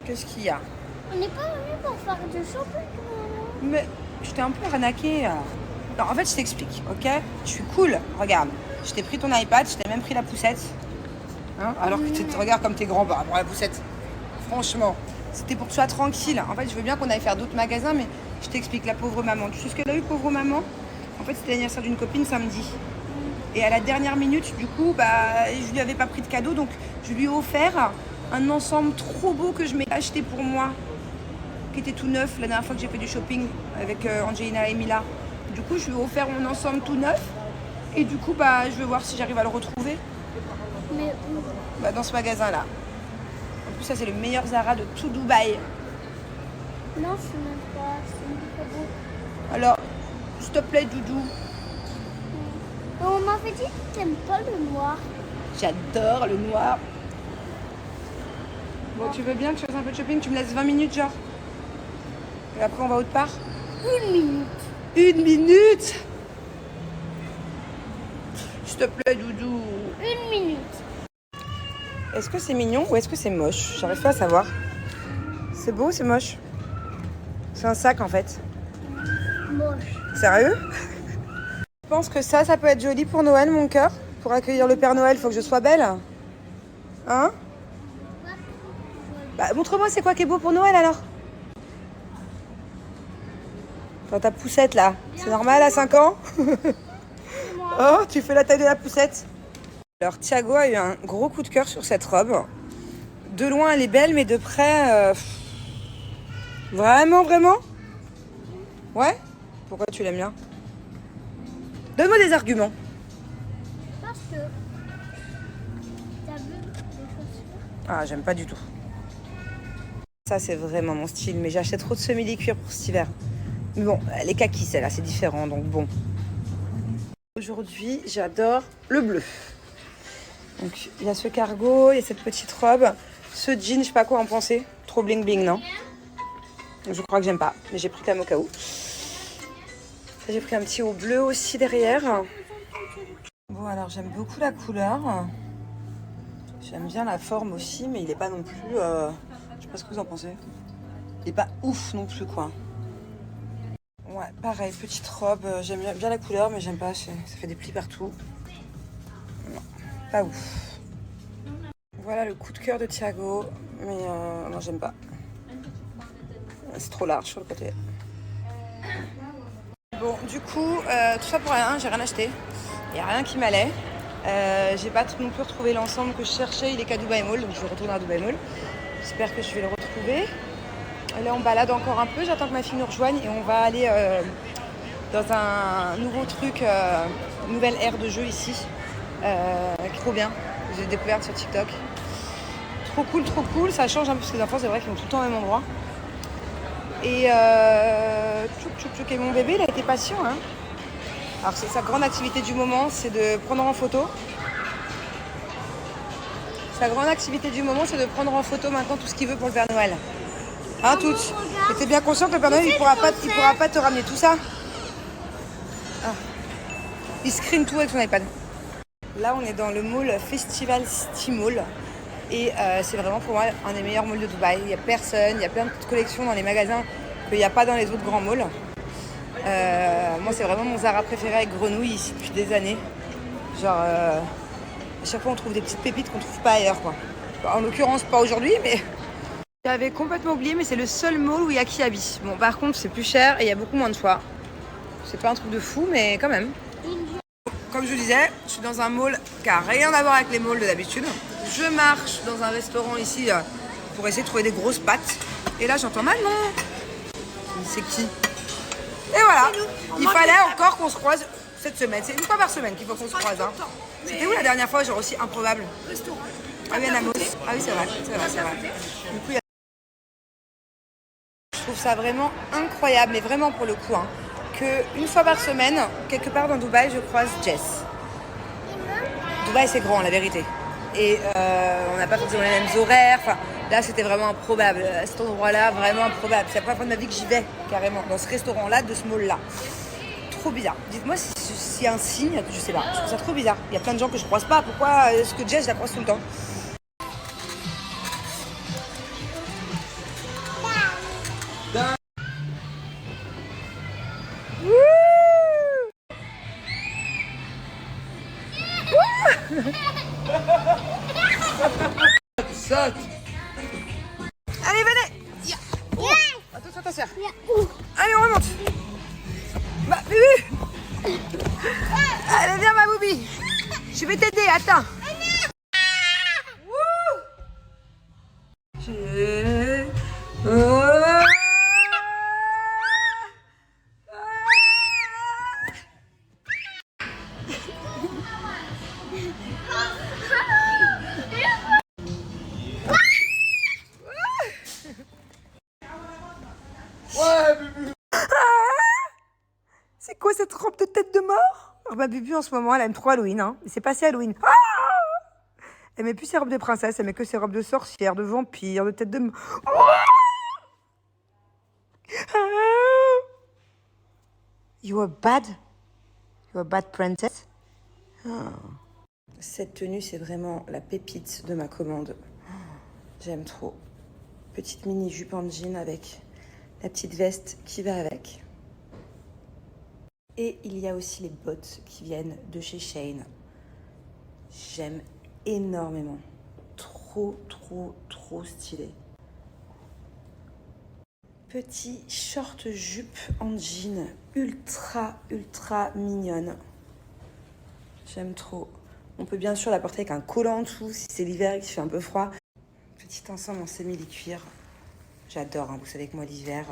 Qu'est-ce qu'il y a? On n'est pas venu pour faire du shopping, maman. Mais je t'ai un peu arnaqué. Non, en fait, je t'explique, ok? Je suis cool. Regarde, je t'ai pris ton iPad, je t'ai même pris la poussette. Hein, alors que tu te regardes comme tes grands par rapport à la poussette. Franchement, c'était pour que tu sois tranquille. En fait, je veux bien qu'on aille faire d'autres magasins, mais je t'explique, la pauvre maman. Tu sais ce qu'elle a eu, pauvre maman? En fait, c'était l'anniversaire d'une copine samedi. Et à la dernière minute, du coup, je lui avais pas pris de cadeau, donc je lui ai offert un ensemble trop beau que je m'étais acheté pour moi, qui était tout neuf la dernière fois que j'ai fait du shopping avec Angelina et Mila. Du coup, je lui ai offert mon ensemble tout neuf. Et du coup, je vais voir si j'arrive à le retrouver. Mais où? Dans ce magasin-là. En plus, ça, c'est le meilleur Zara de tout Dubaï. Non, c'est même pas beau. Alors, s'il te plaît, Doudou. On m'avait dit que t'aimes pas le noir. J'adore le noir. Bon, tu veux bien que je fasse un peu de shopping? Tu me laisses 20 minutes, genre? Et après, on va autre part? 1 minute. 1 minute? S'il te plaît, Doudou. 1 minute. Est-ce que c'est mignon ou est-ce que c'est moche? J'arrive pas à savoir. C'est beau ou c'est moche? C'est un sac, en fait. Moche. Sérieux? Je pense que ça peut être joli pour Noël, mon cœur. Pour accueillir le Père Noël, faut que je sois belle. Hein? Montre-moi c'est quoi qui est beau pour Noël, alors. Dans ta poussette, là. C'est normal, à 5 ans? Oh, tu fais la taille de la poussette. Alors, Thiago a eu un gros coup de cœur sur cette robe. De loin, elle est belle, mais de près... Vraiment, vraiment? Ouais? Pourquoi tu l'aimes bien? Donne-moi des arguments. Parce que t'as vu les chaussures? Ah, j'aime pas du tout. Ça, c'est vraiment mon style, mais j'achète trop de semi-cuir pour cet hiver. Mais bon, les kakis, celle-là, c'est différent, donc bon. Aujourd'hui, j'adore le bleu. Donc, il y a ce cargo, il y a cette petite robe, ce jean, je sais pas quoi en penser. Trop bling bling, non? Je crois que j'aime pas, mais j'ai pris quand même au cas où. J'ai pris un petit haut bleu aussi derrière. Bon, alors j'aime beaucoup la couleur. J'aime bien la forme aussi, mais il est pas non plus... Je sais pas ce que vous en pensez. Il est pas ouf non plus, quoi. Ouais, pareil, petite robe. J'aime bien la couleur, mais j'aime pas. Ça fait des plis partout. Non, pas ouf. Voilà le coup de cœur de Thiago. Mais non, j'aime pas. C'est trop large sur le côté. Bon, du coup, tout ça pour rien. J'ai rien acheté. Il n'y a rien qui m'allait. J'ai pas non plus retrouvé l'ensemble que je cherchais. Il est qu'à Dubai Mall, donc je vais retourner à Dubai Mall. J'espère que je vais le retrouver. Là, on balade encore un peu. J'attends que ma fille nous rejoigne et on va aller dans un nouveau truc, nouvelle aire de jeu ici. Trop bien. J'ai découvert sur TikTok. Trop cool, trop cool. Ça change un peu parce que les enfants, c'est vrai qu'ils vont tout le temps au même endroit. Et et mon bébé, il a été patient. Hein. Alors, sa grande activité du moment, c'est de prendre en photo. Sa grande activité du moment, c'est de prendre en photo maintenant tout ce qu'il veut pour le Père Noël. Hein, toutes? Et t'es bien conscient que le Père Noël, il pourra pas te ramener tout ça? Ah. Il screen tout avec son iPad. Là, on est dans le mall Festival City Mall. Et c'est vraiment pour moi un des meilleurs malls de Dubaï. Il n'y a personne, il y a plein de petites collections dans les magasins qu'il n'y a pas dans les autres grands malls. Moi, c'est vraiment mon Zara préféré avec grenouille ici depuis des années. Genre, à chaque fois, on trouve des petites pépites qu'on ne trouve pas ailleurs, quoi. En l'occurrence, pas aujourd'hui, mais... J'avais complètement oublié, mais c'est le seul mall où il y a Kiabi. Bon, par contre, c'est plus cher et il y a beaucoup moins de choix. C'est pas un truc de fou, mais quand même. Comme je vous disais, je suis dans un mall qui n'a rien à voir avec les malls de d'habitude. Je marche dans un restaurant ici pour essayer de trouver des grosses pâtes. Et là, j'entends Manon. C'est qui? Et voilà, il fallait encore qu'on se croise cette semaine. C'est une fois par semaine qu'il faut qu'on se croise. Hein. C'était où la dernière fois, genre aussi improbable? Restaurant. Ah oui, à Namos. Ah oui, c'est vrai. Du coup, je trouve ça vraiment incroyable, mais vraiment pour le coup, hein, qu'une fois par semaine, quelque part dans Dubaï, je croise Jess. Dubaï, c'est grand, la vérité. Et on n'a pas forcément les mêmes horaires. Enfin, là, c'était vraiment improbable. À cet endroit-là, vraiment improbable. C'est la première fois de ma vie que j'y vais, carrément, dans ce restaurant-là, de ce mall-là. Trop bizarre. Dites-moi s'il y a un signe, je sais pas. Je trouve ça trop bizarre. Il y a plein de gens que je croise pas. Pourquoi est-ce que Jess, je la croise tout le temps? l'ascenseur. Viens. Ouh. Allez, on remonte. Bah, Bubu. Allez, viens, ma Boubi. Je vais t'aider, attends. Wouh. C'est quoi cette robe de tête de mort? Oh bah Bubu en ce moment elle aime trop Halloween hein. C'est passé Halloween. Ah, elle met plus ses robes de princesse, elle met que ses robes de sorcière, de vampire, de tête de mort. You are bad? You are bad princess? Cette tenue c'est vraiment la pépite de ma commande. J'aime trop. Petite mini jupe en jean avec la petite veste qui va avec. Et il y a aussi les bottes qui viennent de chez Shein. J'aime énormément. Trop, trop, trop stylé. Petit short jupe en jean. Ultra, ultra mignonne. J'aime trop. On peut bien sûr la porter avec un collant en dessous si c'est l'hiver et qu'il fait un peu froid. Petit ensemble en sémi-cuir. J'adore, hein. Vous savez que moi l'hiver,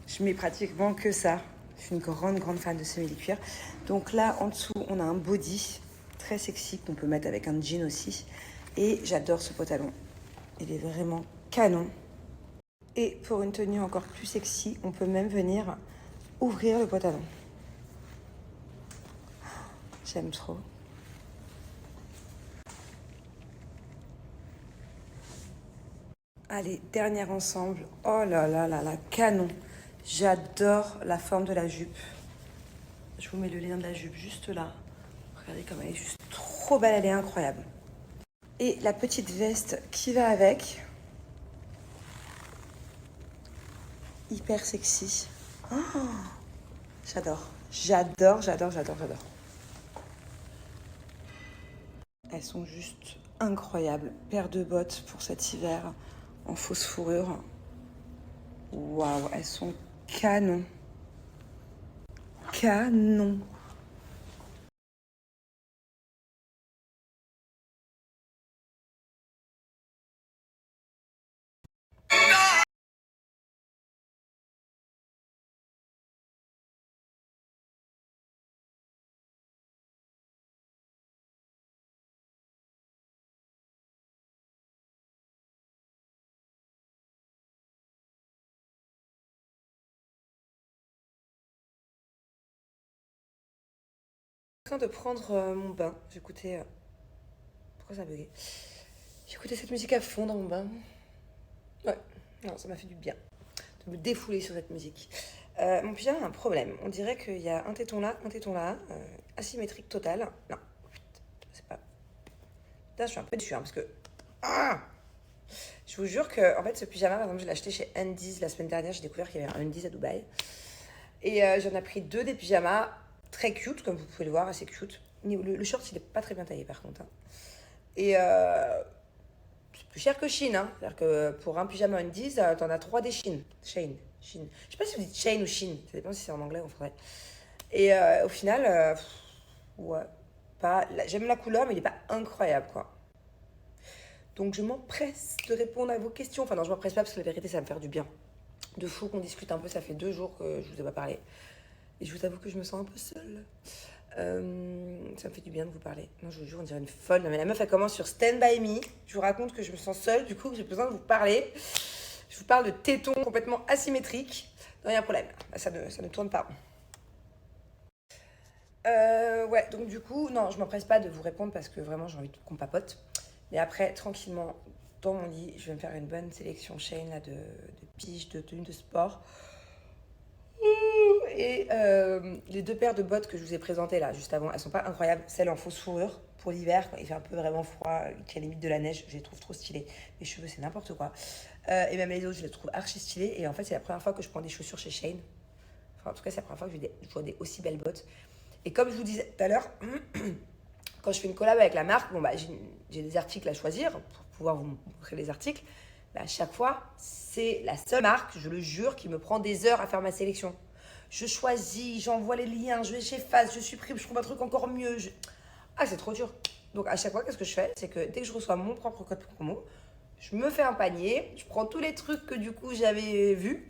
je mets pratiquement que ça. Je suis une grande, grande fan de sémi-cuir. Donc là, en dessous, on a un body très sexy qu'on peut mettre avec un jean aussi. Et j'adore ce pantalon. Il est vraiment canon. Et pour une tenue encore plus sexy, on peut même venir ouvrir le pantalon. J'aime trop. Allez, dernier ensemble. Oh là là là là, canon. J'adore la forme de la jupe. Je vous mets le lien de la jupe juste là. Regardez comme elle est juste trop belle, elle est incroyable. Et la petite veste qui va avec. Hyper sexy. Oh, j'adore. J'adore, j'adore, j'adore, j'adore. Elles sont juste incroyables. Paire de bottes pour cet hiver en fausse fourrure. Waouh, elles sont canon. Canon. Je suis en train de prendre mon bain. J'écoutais. Pourquoi ça a bugué? J'écoutais cette musique à fond dans mon bain. Ouais, non, ça m'a fait du bien de me défouler sur cette musique. Mon pyjama a un problème. On dirait qu'il y a un téton là, asymétrique total. Non, c'est pas. Putain, je suis un peu déçue hein, parce que. Ah, je vous jure que en fait, ce pyjama, par exemple, je l'ai acheté chez Undies la semaine dernière. J'ai découvert qu'il y avait un Undies à Dubaï. Et j'en ai pris 2 des pyjamas très cute, comme vous pouvez le voir, assez cute. Le short, il est pas très bien taillé par contre. Hein. Et c'est plus cher que Shein. Hein. C'est-à-dire que pour un pyjama Undies, t'en as 3 des Shein. Shein. Je sais pas si vous dites Shein ou Shein. Ça dépend si c'est en anglais ou en français. Et au final, ouais. J'aime la couleur, mais il est pas incroyable, quoi. Donc je m'empresse de répondre à vos questions. Enfin non, je m'empresse pas parce que la vérité, ça va me faire du bien. De fou qu'on discute un peu, ça fait 2 jours que je vous ai pas parlé. Et je vous avoue que je me sens un peu seule. Ça me fait du bien de vous parler. Non, je vous jure, on dirait une folle. Non, mais la meuf, elle commence sur Stand By Me. Je vous raconte que je me sens seule, du coup, que j'ai besoin de vous parler. Je vous parle de tétons complètement asymétriques. Non, il y a un problème. Ça ne tourne pas. Ouais, donc du coup, non, je m'empresse pas de vous répondre parce que vraiment, j'ai envie qu'on papote. Mais après, tranquillement, dans mon lit, je vais me faire une bonne sélection Shein là, de piges, de tenues de sport. Et les 2 paires de bottes que je vous ai présentées là, juste avant, elles sont pas incroyables. Celle en fausse fourrure pour l'hiver, quand il fait un peu vraiment froid, qui est limite de la neige, je les trouve trop stylées. Mes cheveux, c'est n'importe quoi. Et même les autres, je les trouve archi stylées. Et en fait, c'est la première fois que je prends des chaussures chez Shein. Enfin, en tout cas, c'est la première fois que je vois des aussi belles bottes. Et comme je vous disais tout à l'heure, quand je fais une collab avec la marque, bon, bah, j'ai des articles à choisir pour pouvoir vous montrer les articles. bah, à chaque fois, c'est la seule marque, je le jure, qui me prend des heures à faire ma sélection. Je choisis, j'envoie les liens, j'efface, je supprime, je trouve un truc encore mieux. Ah, c'est trop dur. Donc à chaque fois, qu'est-ce que je fais? C'est que dès que je reçois mon propre code promo, je me fais un panier, je prends tous les trucs que du coup j'avais vus.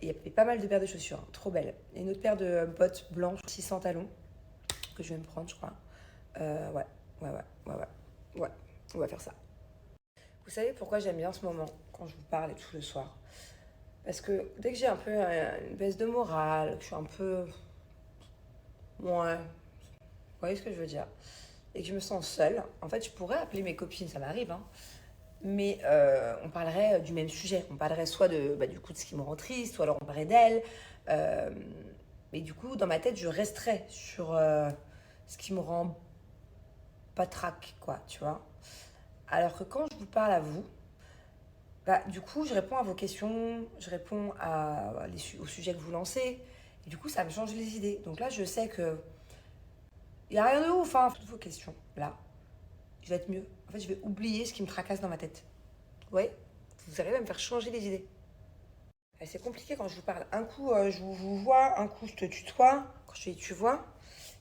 Et il y avait pas mal de paires de chaussures, hein, trop belles. Et une autre paire de bottes blanches, 600 talons, que je vais me prendre, je crois. Ouais, on va faire ça. Vous savez pourquoi j'aime bien ce moment, quand je vous parle et tout le soir? Parce que dès que j'ai un peu une baisse de morale, que je suis un peu... Ouais, vous voyez ce que je veux dire? Et que je me sens seule, en fait, je pourrais appeler mes copines, ça m'arrive, hein. Mais on parlerait du même sujet. On parlerait soit du coup de ce qui me rend triste, soit alors on parlerait d'elle. Euh, mais du coup, dans ma tête, je resterais sur ce qui me rend pas trac, quoi, tu vois. Alors que quand je vous parle à vous, bah, du coup, je réponds à vos questions, je réponds aux sujets que vous lancez. Et du coup, ça me change les idées. Donc là, je sais que il n'y a rien de ouf, hein. Toutes vos questions, là, je vais être mieux. En fait, je vais oublier ce qui me tracasse dans ma tête. Ouais, vous arrivez à me faire changer les idées. C'est compliqué quand je vous parle. Un coup, je vous vois, un coup, je te tutoie. Quand je te dis tu vois,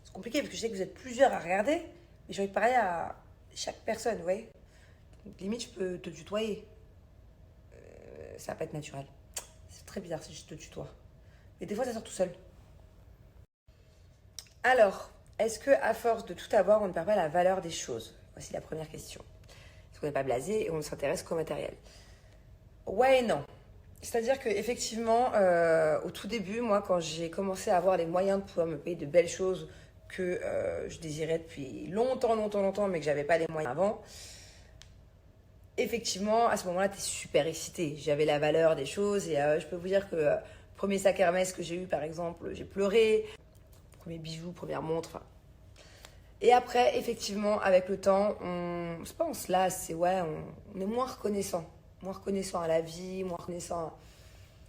c'est compliqué parce que je sais que vous êtes plusieurs à regarder, mais j'ai envie de parler à chaque personne, ouais. Donc, limite, je peux te tutoyer. Ça va pas être naturel. C'est très bizarre si je te tutoie. Mais des fois, ça sort tout seul. Alors, est-ce que à force de tout avoir, on ne perd pas la valeur des choses? Voici la première question. Est-ce qu'on n'est pas blasé et on ne s'intéresse qu'au matériel? Ouais et non. C'est-à-dire qu'effectivement, au tout début, moi, quand j'ai commencé à avoir les moyens de pouvoir me payer de belles choses que je désirais depuis longtemps, mais que j'avais pas les moyens avant, effectivement, à ce moment-là, tu es super excitée. J'avais la valeur des choses et je peux vous dire que premier sac Hermès que j'ai eu, par exemple, j'ai pleuré. Premier bijou, première montre, enfin. Et après, effectivement, avec le temps, c'est pas on se lasse, c'est ouais, on est moins reconnaissant. Moins reconnaissant à la vie, moins reconnaissant.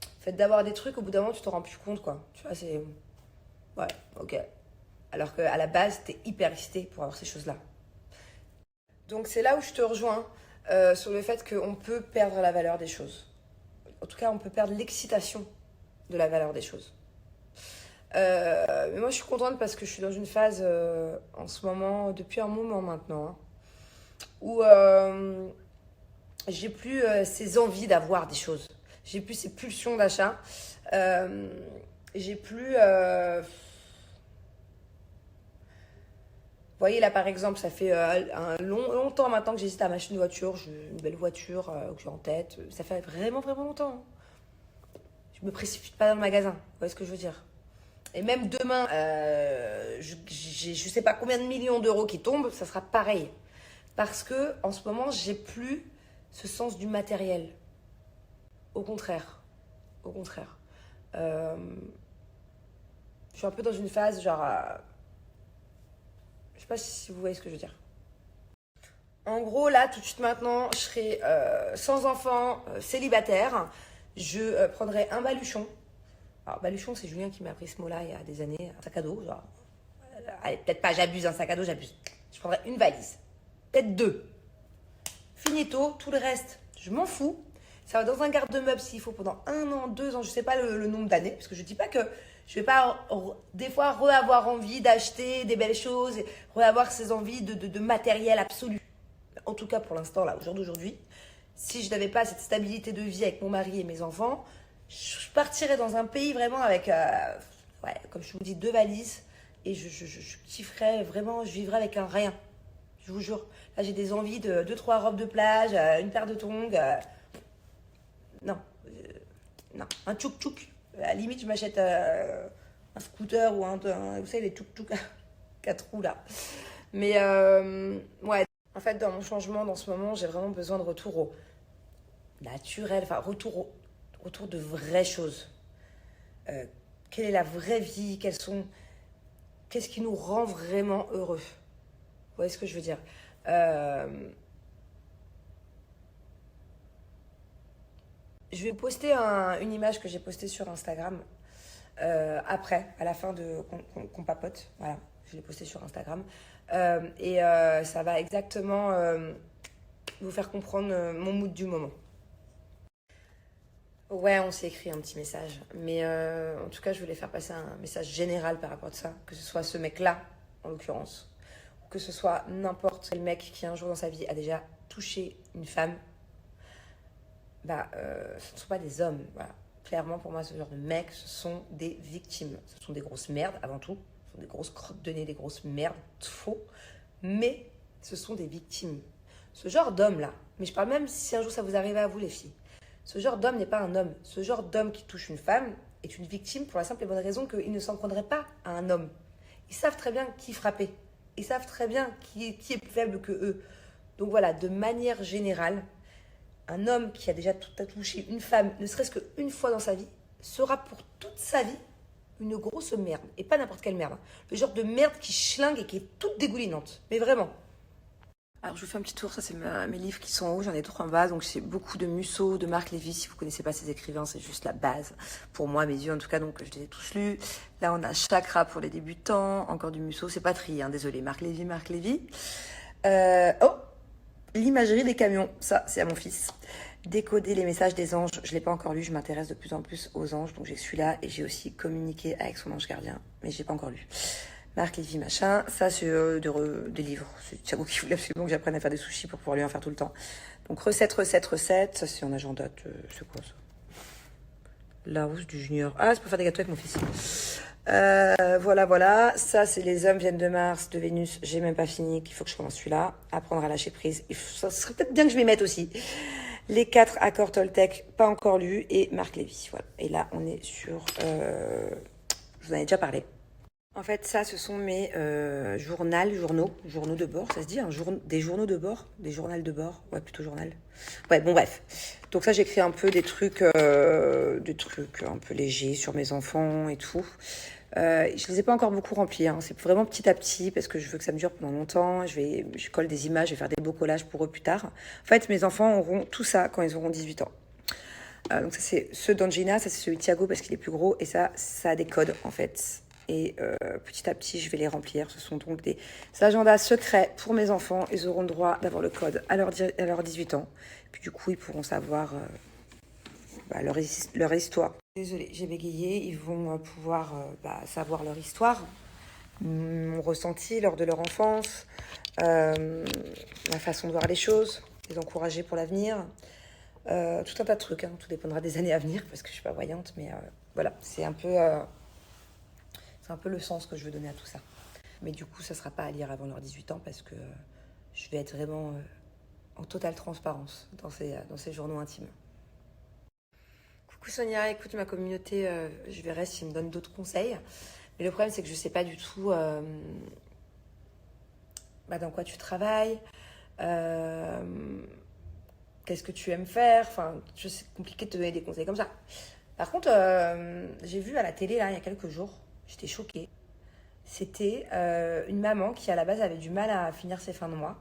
Le fait d'avoir des trucs, au bout d'un moment, tu te rends plus compte, quoi. Tu vois, c'est. Ouais, ok. Alors qu'à la base, t'es hyper excité pour avoir ces choses-là. Donc, c'est là où je te rejoins sur le fait qu'on peut perdre la valeur des choses. En tout cas, on peut perdre l'excitation de la valeur des choses. Mais moi, je suis contente parce que je suis dans une phase en ce moment, depuis un moment maintenant, hein, où j'ai plus ces envies d'avoir des choses. J'ai plus ces pulsions d'achat. J'ai plus. Vous voyez, là, par exemple, ça fait longtemps maintenant que j'hésite à m'acheter une voiture. J'ai une belle voiture que j'ai en tête. Ça fait vraiment longtemps, hein. Je me précipite pas dans le magasin. Vous voyez ce que je veux dire? Et même demain, je sais pas combien de millions d'euros qui tombent, ça sera pareil. Parce que en ce moment, j'ai plus ce sens du matériel. Au contraire. Au contraire. Je suis un peu dans une phase genre... je sais pas si vous voyez ce que je veux dire. En gros, là, tout de suite maintenant, je serai sans enfant, célibataire. Je prendrai un baluchon. Alors, baluchon, c'est Julien qui m'a appris ce mot-là il y a des années. Un sac à dos, genre. Allez, peut-être pas, j'abuse, un sac à dos, j'abuse. Je prendrai une valise. Peut-être deux. Finito, tout le reste, je m'en fous. Ça va dans un garde-meuble s'il faut pendant 1 an, 2 ans, je sais pas le nombre d'années. Parce que je dis pas que je vais pas des fois avoir envie d'acheter des belles choses, et avoir ces envies de matériel absolu. En tout cas, pour l'instant, là, au jour d'aujourd'hui, si je n'avais pas cette stabilité de vie avec mon mari et mes enfants, je partirais dans un pays vraiment avec, ouais, comme je vous dis, 2 valises. Et je kifferais vraiment, je vivrais avec un rien. Je vous jure. Là, j'ai des envies de 2-3 robes de plage, une paire de tongs. Non. Non. Un tchouk-tchouk. À la limite, je m'achète un scooter ou vous savez, les tchouk-tchouk à 4 roues là. Mais, ouais. En fait, dans mon changement, dans ce moment, j'ai vraiment besoin de retour au naturel, enfin, retour de vraies choses. Quelle est la vraie vie? Qu'est-ce qui nous rend vraiment heureux? Vous voyez ce que je veux dire? Je vais poster une image que j'ai postée sur Instagram après, à la fin de qu'on papote. Voilà, je l'ai postée sur Instagram. Ça va exactement vous faire comprendre mon mood du moment. Ouais, on s'est écrit un petit message. Mais en tout cas, je voulais faire passer un message général par rapport à ça. Que ce soit ce mec-là, en l'occurrence, ou que ce soit n'importe quel mec qui un jour dans sa vie a déjà touché une femme, ce ne sont pas des hommes. Voilà. Clairement, pour moi, ce genre de mecs, ce sont des victimes. Ce sont des grosses merdes, avant tout. Ce sont des grosses crottes de nez, des grosses merdes, faux. Mais ce sont des victimes. Ce genre d'homme-là, mais je parle même si un jour ça vous arrive à vous, les filles, ce genre d'homme n'est pas un homme. Ce genre d'homme qui touche une femme est une victime pour la simple et bonne raison qu'ils ne s'en prendraient pas à un homme. Ils savent très bien qui frapper. Ils savent très bien qui est plus faible que eux. Donc voilà, de manière générale, un homme qui a déjà touché une femme, ne serait-ce qu'une fois dans sa vie, sera pour toute sa vie une grosse merde. Et pas n'importe quelle merde. Le genre de merde qui schlingue et qui est toute dégoulinante. Mais vraiment. Alors je vous fais un petit tour, ça c'est mes livres qui sont en haut, j'en ai d'autres en bas, donc c'est beaucoup de Musso, de Marc Lévy, si vous connaissez pas ces écrivains, c'est juste la base, pour moi, mes yeux en tout cas, donc je les ai tous lus. Là on a Chakra pour les débutants, encore du Musso, c'est pas tri, hein, désolé, Marc Lévy. Oh, l'imagerie des camions, ça c'est à mon fils. Décoder les messages des anges, je l'ai pas encore lu, je m'intéresse de plus en plus aux anges, donc j'ai celui-là, et j'ai aussi communiqué avec son ange gardien, mais j'ai pas encore lu. Marc Lévy, machin. Ça, c'est des livres. C'est Thiago qui voulait absolument que j'apprenne à faire des sushis pour pouvoir lui en faire tout le temps. Donc, recette. Ça, c'est en agenda. C'est quoi, ça? La rousse du junior. Ah, c'est pour faire des gâteaux avec mon fils. Voilà. Ça, c'est les hommes viennent de Mars, de Vénus. J'ai même pas fini, qu'il faut que je commence celui-là. Apprendre à lâcher prise. Ça serait peut-être bien que je m'y mette aussi. Les 4 accords Toltec, pas encore lus. Et Marc Lévy, voilà. Et là, on est sur... je vous en ai déjà parlé. En fait, ça, ce sont mes journaux de bord, ça se dit, des journaux de bord, des journaux de bord, ouais, plutôt journal. Ouais, bon, bref. Donc ça, j'écris un peu des trucs un peu légers sur mes enfants et tout. Je les ai pas encore beaucoup remplis, hein. C'est vraiment petit à petit parce que je veux que ça me dure pendant longtemps. Je colle des images, je vais faire des beaux collages pour eux plus tard. En fait, mes enfants auront tout ça quand ils auront 18 ans. Donc ça, c'est ceux d'Angina, ça, c'est celui de Thiago parce qu'il est plus gros et ça a des codes, en fait. Et petit à petit, je vais les remplir. Ce sont donc des agendas secrets pour mes enfants. Ils auront le droit d'avoir le code à leurs 18 ans. Puis du coup, ils pourront savoir leur histoire. Désolée, j'ai bégayé. Ils vont pouvoir savoir leur histoire, mon ressenti lors de leur enfance, ma façon de voir les choses, les encourager pour l'avenir. Tout un tas de trucs, hein. Tout dépendra des années à venir parce que je suis pas voyante. Mais voilà, c'est un peu... C'est un peu le sens que je veux donner à tout ça. Mais du coup, ça ne sera pas à lire avant leurs 18 ans parce que je vais être vraiment en totale transparence dans ces journaux intimes. Coucou Sonia, écoute ma communauté, je verrai s'ils me donnent d'autres conseils. Mais le problème, c'est que je ne sais pas du tout dans quoi tu travailles, qu'est-ce que tu aimes faire. Enfin, c'est compliqué de te donner des conseils comme ça. Par contre, j'ai vu à la télé, là, il y a quelques jours, j'étais choquée. C'était une maman qui, à la base, avait du mal à finir ses fins de mois.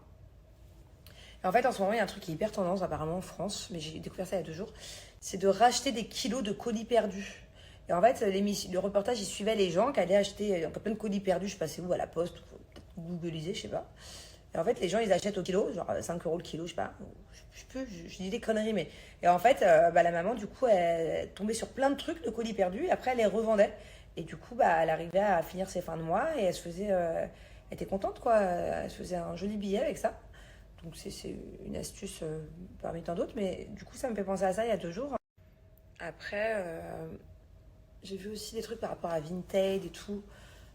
Et en fait, en ce moment, il y a un truc qui est hyper tendance, apparemment, en France, mais j'ai découvert ça il y a 2 jours, c'est de racheter des kilos de colis perdus. Et en fait, le reportage, il suivait les gens qui allaient acheter plein de colis perdus, je sais pas c'est où, à la poste, peut-être googliser, je sais pas. Et en fait, les gens, ils achètent au kilo, genre 5 € le kilo, je sais pas. Je dis des conneries, mais... Et en fait, la maman, du coup, elle tombait sur plein de trucs de colis perdus, et après, elle les revendait. Et du coup, elle arrivait à finir ses fins de mois et elle se faisait... elle était contente, quoi. Elle se faisait un joli billet avec ça. Donc, c'est une astuce parmi tant d'autres. Mais du coup, ça me fait penser à ça il y a 2 jours. Après, j'ai vu aussi des trucs par rapport à Vinted et tout.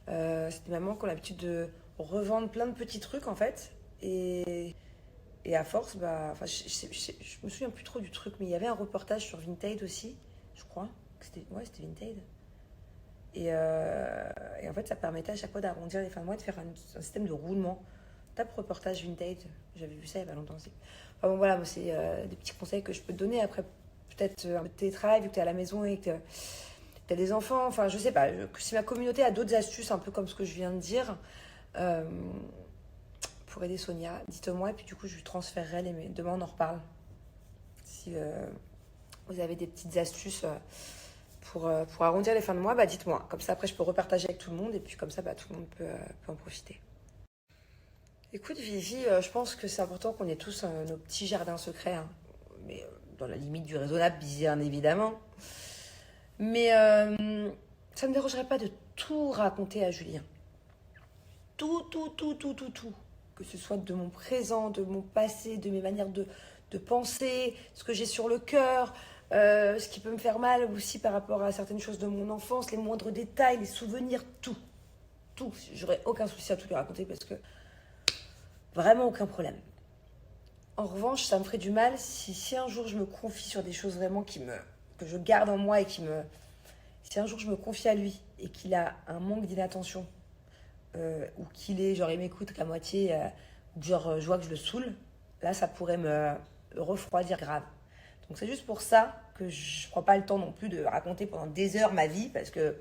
C'est des mamans qui ont l'habitude de revendre plein de petits trucs, en fait. Et à force, je me souviens plus trop du truc. Mais il y avait un reportage sur Vinted aussi, je crois. C'était Vinted. Et en fait, ça permettait à chaque fois d'arrondir les fins de mois, de faire un système de roulement. Tape reportage Vinted, j'avais vu ça il y a pas longtemps aussi. Enfin bon, voilà, c'est des petits conseils que je peux te donner. Après, peut-être un peu de télétravail, vu que tu es à la maison et que tu as des enfants. Enfin, je sais pas. Si ma communauté a d'autres astuces, un peu comme ce que je viens de dire, pour aider Sonia, dites-moi. Et puis du coup, je lui transférerai demain, on en reparle. Si vous avez des petites astuces... Pour arrondir les fins de mois, dites-moi. Comme ça, après, je peux repartager avec tout le monde. Et puis, comme ça, tout le monde peut en profiter. Écoute, Vivi, je pense que c'est important qu'on ait tous nos petits jardins secrets. Hein. Mais dans la limite du raisonnable, bien évidemment. Mais ça ne me dérangerait pas de tout raconter à Julien. Tout. Que ce soit de mon présent, de mon passé, de mes manières de penser, ce que j'ai sur le cœur, ce qui peut me faire mal aussi par rapport à certaines choses de mon enfance, les moindres détails, les souvenirs, tout. Tout. J'aurais aucun souci à tout lui raconter parce que vraiment aucun problème. En revanche, ça me ferait du mal si un jour je me confie sur des choses vraiment que je garde en moi et si un jour je me confie à lui et qu'il a un manque d'inattention, ou qu'il est, genre il m'écoute qu'à moitié, genre je vois que je le saoule, là ça pourrait me refroidir grave. Donc c'est juste pour ça que je prends pas le temps non plus de raconter pendant des heures ma vie, parce que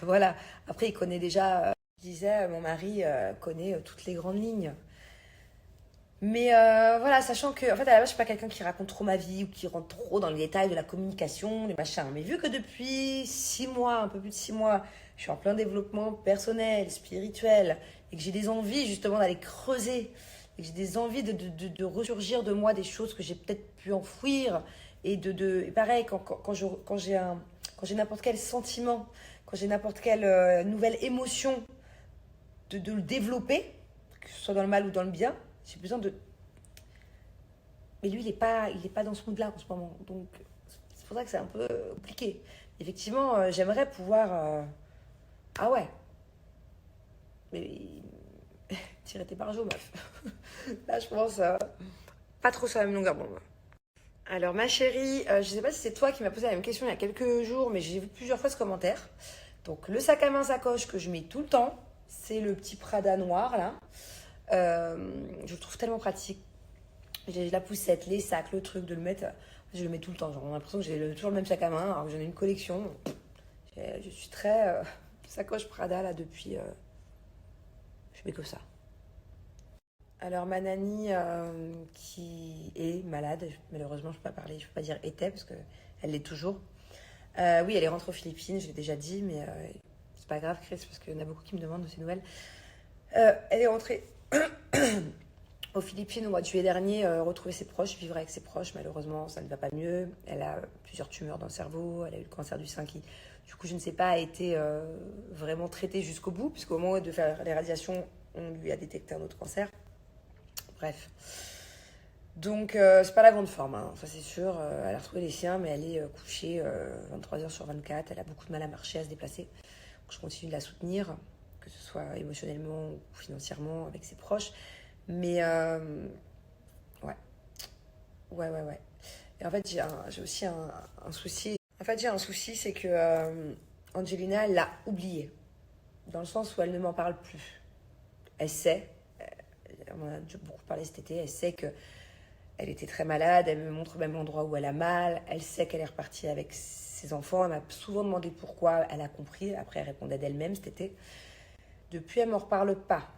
voilà, après il connaît déjà, je disais, mon mari connaît toutes les grandes lignes. Mais voilà, sachant que, en fait, à la base, je suis pas quelqu'un qui raconte trop ma vie ou qui rentre trop dans le détail de la communication, des machins. Mais vu que depuis 6 mois, un peu plus de 6 mois, je suis en plein développement personnel, spirituel, et que j'ai des envies justement d'aller creuser, et que j'ai des envies de ressurgir de moi des choses que j'ai peut-être pu enfouir, et et pareil, quand j'ai n'importe quel sentiment, quand j'ai n'importe quelle nouvelle émotion, de le développer, que ce soit dans le mal ou dans le bien, j'ai besoin de... Mais lui, il est pas dans ce mood-là en ce moment. Donc, c'est pour ça que c'est un peu compliqué. Effectivement, j'aimerais pouvoir... Ah ouais. Mais... Tirer tes barjots, meuf. Là, je pense... Pas trop sur la même longueur d'onde. Alors, ma chérie, je sais pas si c'est toi qui m'as posé la même question il y a quelques jours, mais j'ai vu plusieurs fois ce commentaire. Donc, le sac à main sacoche que je mets tout le temps, c'est le petit Prada noir, là. Je le trouve tellement pratique. J'ai la poussette, les sacs, le truc de le mettre. Je le mets tout le temps. Genre, j'ai l'impression que j'ai toujours le même sac à main, alors que j'en ai une collection. Je suis très sacoche Prada là depuis. Je mets que ça. Alors ma nanny qui est malade, malheureusement je peux pas parler, je peux pas dire était parce que elle l'est toujours. Oui, elle est rentrée aux Philippines, je l'ai déjà dit, mais c'est pas grave Chris parce qu'il y en a beaucoup qui me demandent de ces nouvelles. Elle est rentrée aux Philippines au mois de juillet dernier, retrouver ses proches, vivre avec ses proches. Malheureusement, ça ne va pas mieux. Elle a plusieurs tumeurs dans le cerveau. Elle a eu le cancer du sein qui, du coup, je ne sais pas, a été vraiment traité jusqu'au bout, puisqu'au moment de faire les radiations, on lui a détecté un autre cancer. Bref. Donc, c'est pas la grande forme, hein, ça c'est sûr. Elle a retrouvé les siens, mais elle est couchée 23 heures sur 24. Elle a beaucoup de mal à marcher, à se déplacer. Donc, je continue de la soutenir, que ce soit émotionnellement ou financièrement avec ses proches. Mais ouais. Et en fait, j'ai aussi un souci. En fait, j'ai un souci, c'est que Angelina, elle l'a oublié. Dans le sens où elle ne m'en parle plus. Elle sait, on en a beaucoup parlé cet été, elle sait que elle était très malade, elle me montre même l'endroit où elle a mal, elle sait qu'elle est repartie avec ses enfants, elle m'a souvent demandé pourquoi, elle a compris, après elle répondait d'elle-même cet été. Depuis, elle ne me reparle pas.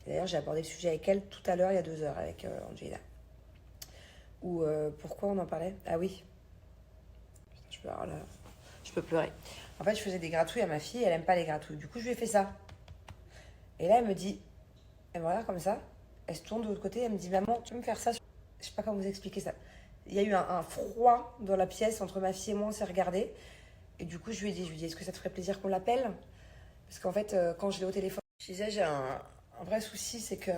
D'ailleurs, j'ai abordé le sujet avec elle tout à l'heure, il y a 2 heures, avec Angelina. Ou pourquoi on en parlait? Ah oui. Je peux pleurer. En fait, je faisais des gratouilles à ma fille, elle aime pas les gratouilles. Du coup, je lui ai fait ça. Et là, elle me dit, elle me regarde comme ça, elle se tourne de l'autre côté, elle me dit, maman, tu veux me faire ça? Je sais pas comment vous expliquer ça. Il y a eu un froid dans la pièce entre ma fille et moi, on s'est regardé. Et du coup, je lui ai dit, est-ce que ça te ferait plaisir qu'on l'appelle? Parce qu'en fait, quand je l'ai au téléphone, je disais, j'ai un vrai souci, c'est que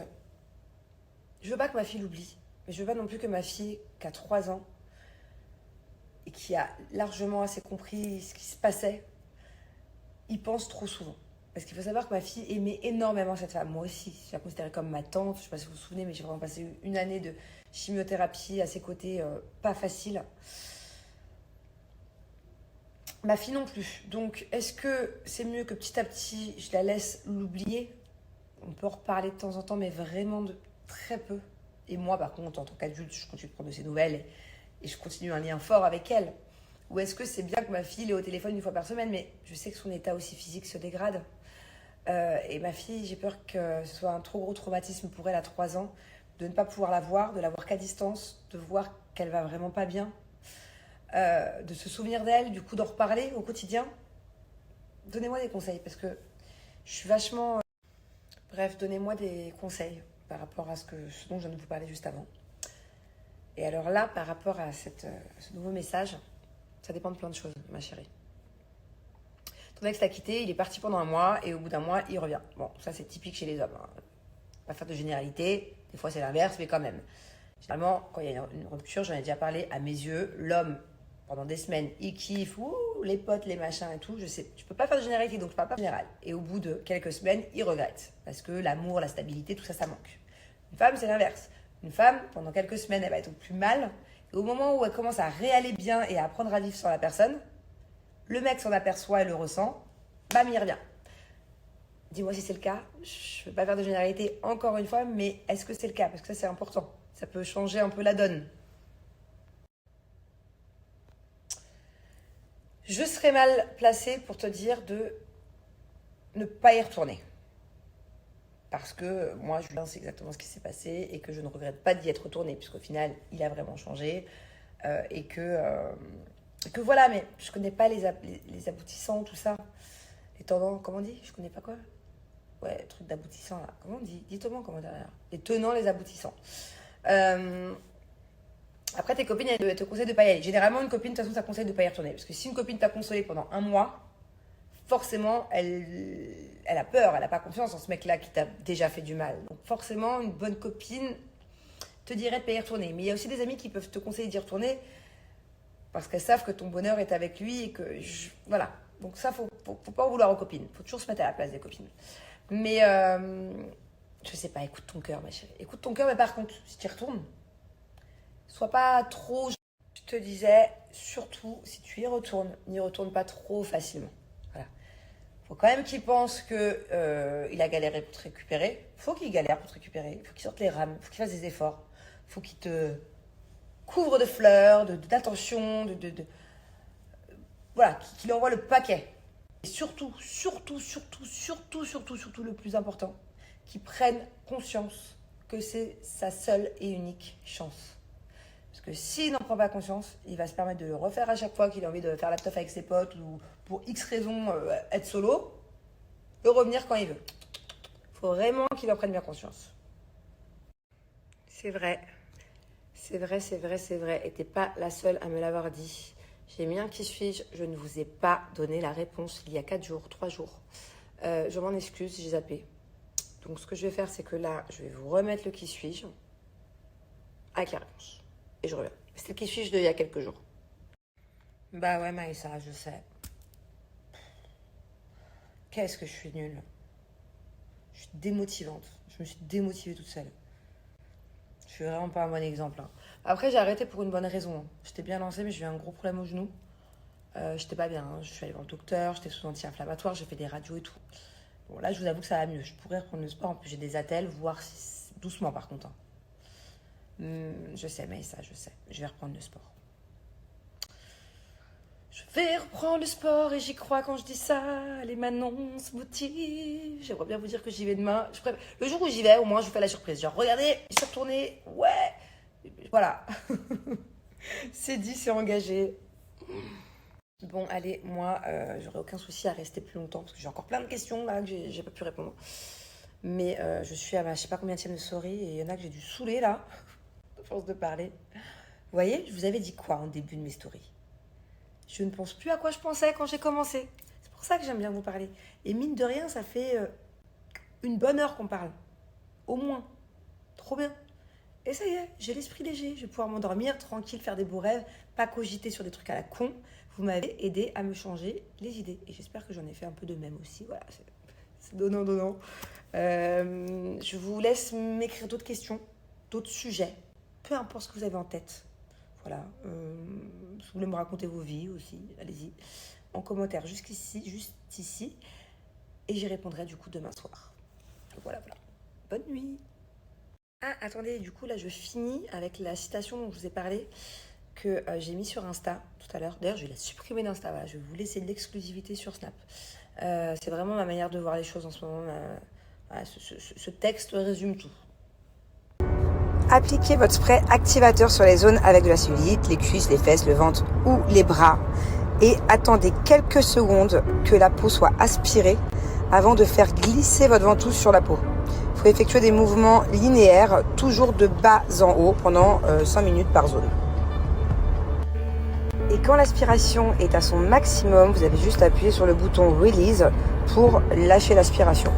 je veux pas que ma fille l'oublie. Mais je veux pas non plus que ma fille, qui a 3 ans, et qui a largement assez compris ce qui se passait, y pense trop souvent. Parce qu'il faut savoir que ma fille aimait énormément cette femme. Moi aussi, je la considérais comme ma tante. Je ne sais pas si vous vous souvenez, mais j'ai vraiment passé une année de chimiothérapie à ses côtés, pas facile. Ma fille non plus. Donc, est-ce que c'est mieux que petit à petit, je la laisse l'oublier? On peut en reparler de temps en temps, mais vraiment de très peu. Et moi, par contre, en tant qu'adulte, je continue de prendre de ses nouvelles et je continue un lien fort avec elle. Ou est-ce que c'est bien que ma fille l'ait au téléphone 1 fois par semaine, mais je sais que son état aussi physique se dégrade. Et ma fille, j'ai peur que ce soit un trop gros traumatisme pour elle à 3 ans, de ne pas pouvoir la voir, de la voir qu'à distance, de voir qu'elle va vraiment pas bien, de se souvenir d'elle, du coup d'en reparler au quotidien. Donnez-moi des conseils, parce que je suis vachement... Bref, donnez-moi des conseils par rapport à ce dont je viens de vous parler juste avant. Et alors là, par rapport à ce nouveau message, ça dépend de plein de choses, ma chérie. Ton ex t'a quitté, il est parti pendant un mois et au bout d'un mois, il revient. Bon, ça c'est typique chez les hommes. Hein. Pas faire de généralité, des fois c'est l'inverse, mais quand même. Généralement, quand il y a une rupture, j'en ai déjà parlé, à mes yeux, l'homme, pendant des semaines, il kiffe, les potes, les machins et tout, je sais, je peux pas faire de généralité, donc je parle pas de général. Et au bout de quelques semaines, il regrette, parce que l'amour, la stabilité, tout ça, ça manque. Une femme, c'est l'inverse. Une femme, pendant quelques semaines, elle va être au plus mal, et au moment où elle commence à réaller bien et à apprendre à vivre sans la personne, le mec s'en aperçoit et le ressent, bam, il revient. Dis-moi si c'est le cas. Je ne veux pas faire de généralité encore une fois, mais est-ce que c'est le cas? Parce que ça, c'est important. Ça peut changer un peu la donne. Je serais mal placée pour te dire de ne pas y retourner. Parce que moi, Julien, c'est exactement ce qui s'est passé et que je ne regrette pas d'y être retournée, puisqu'au final, il a vraiment changé. Et que voilà, mais je ne connais pas les aboutissants, tout ça. Les tendants, comment on dit? Je ne connais pas quoi? Ouais, truc d'aboutissant là. Comment on dit? Dis-toi comment derrière. Les tenants, les aboutissants. Après, tes copines, elles te conseillent de ne pas y aller. Généralement, une copine, de toute façon, ça conseille de ne pas y retourner. Parce que si une copine t'a consolé pendant un mois, forcément, elle a peur, elle n'a pas confiance en ce mec-là qui t'a déjà fait du mal. Donc forcément, une bonne copine te dirait de ne pas y retourner. Mais il y a aussi des amis qui peuvent te conseiller d'y retourner parce qu'elles savent que ton bonheur est avec lui et que... Voilà. Donc ça, faut pas en vouloir aux copines. Faut toujours se mettre à la place des copines. Mais, je sais pas, écoute ton cœur, ma chérie. Écoute ton cœur, mais par contre, si tu y retournes, sois pas trop... Je te disais, surtout, si tu y retournes, n'y retourne pas trop facilement. Voilà. Faut quand même qu'il pense que il a galéré pour te récupérer. Faut qu'il galère pour te récupérer. Faut qu'il sorte les rames. Faut qu'il fasse des efforts. Faut qu'il te couvre de fleurs, d'attention, voilà, qu'il envoie le paquet. Et surtout, le plus important, qu'il prenne conscience que c'est sa seule et unique chance. Parce que s'il n'en prend pas conscience, il va se permettre de le refaire à chaque fois qu'il a envie de faire la teuf avec ses potes ou pour X raisons être solo, et revenir quand il veut. Il faut vraiment qu'il en prenne bien conscience. C'est vrai. Et t'es pas la seule à me l'avoir dit. J'ai mis un qui suis-je, je ne vous ai pas donné la réponse il y a 4 jours, 3 jours. Je m'en excuse, j'ai zappé. Donc ce que je vais faire, c'est que là, je vais vous remettre le qui suis-je avec la réponse. Et je reviens. C'était le qui suis-je d'il y a quelques jours. Bah ouais, Maïssa, je sais. Qu'est-ce que je suis nulle. Je suis démotivante. Je me suis démotivée toute seule. Je suis vraiment pas un bon exemple. Hein. Après, j'ai arrêté pour une bonne raison. Hein. J'étais bien lancée, mais j'ai eu un gros problème au genou. J'étais pas bien. Hein. Je suis allée voir le docteur, j'étais sous anti-inflammatoire, j'ai fait des radios et tout. Bon, là, je vous avoue que ça va mieux. Je pourrais reprendre le sport. En plus, j'ai des attelles, voir si... doucement par contre. Hein. Je sais, mais ça, je sais. Je vais reprendre le sport. Je vais reprendre le sport et j'y crois quand je dis ça. Les Manon se motivent. J'aimerais bien vous dire que j'y vais demain. Le jour où j'y vais, au moins, je vous fais la surprise. Genre, regardez, je suis retournée. Ouais. Voilà. C'est dit, c'est engagé. Bon, allez, moi, j'aurais aucun souci à rester plus longtemps parce que j'ai encore plein de questions là que j'ai pas pu répondre. Mais je suis à ma je sais pas combien de story et il y en a que j'ai dû saouler là, à force de parler. Vous voyez, je vous avais dit quoi en début de mes stories? Je ne pense plus à quoi je pensais quand j'ai commencé. C'est pour ça que j'aime bien vous parler. Et mine de rien, ça fait une bonne heure qu'on parle. Au moins. Trop bien. Et ça y est, j'ai l'esprit léger. Je vais pouvoir m'endormir tranquille, faire des beaux rêves, pas cogiter sur des trucs à la con. Vous m'avez aidé à me changer les idées. Et j'espère que j'en ai fait un peu de même aussi. Voilà, c'est donnant. Je vous laisse m'écrire d'autres questions, d'autres sujets. Peu importe ce que vous avez en tête. Voilà. Si vous voulez me raconter vos vies aussi, allez-y. En commentaire juste ici. Et j'y répondrai du coup demain soir. Voilà. Bonne nuit. Ah, attendez, du coup, là, je finis avec la citation dont je vous ai parlé, que j'ai mis sur Insta tout à l'heure. D'ailleurs, je vais la supprimer d'Insta. Voilà, je vais vous laisser l'exclusivité sur Snap. C'est vraiment ma manière de voir les choses en ce moment. Voilà, ce texte résume tout. Appliquez votre spray activateur sur les zones avec de la cellulite, les cuisses, les fesses, le ventre ou les bras. et attendez quelques secondes que la peau soit aspirée avant de faire glisser votre ventouse sur la peau. Il faut effectuer des mouvements linéaires, toujours de bas en haut, pendant 5 minutes par zone. Et quand l'aspiration est à son maximum, vous avez juste appuyé sur le bouton Release pour lâcher l'aspiration.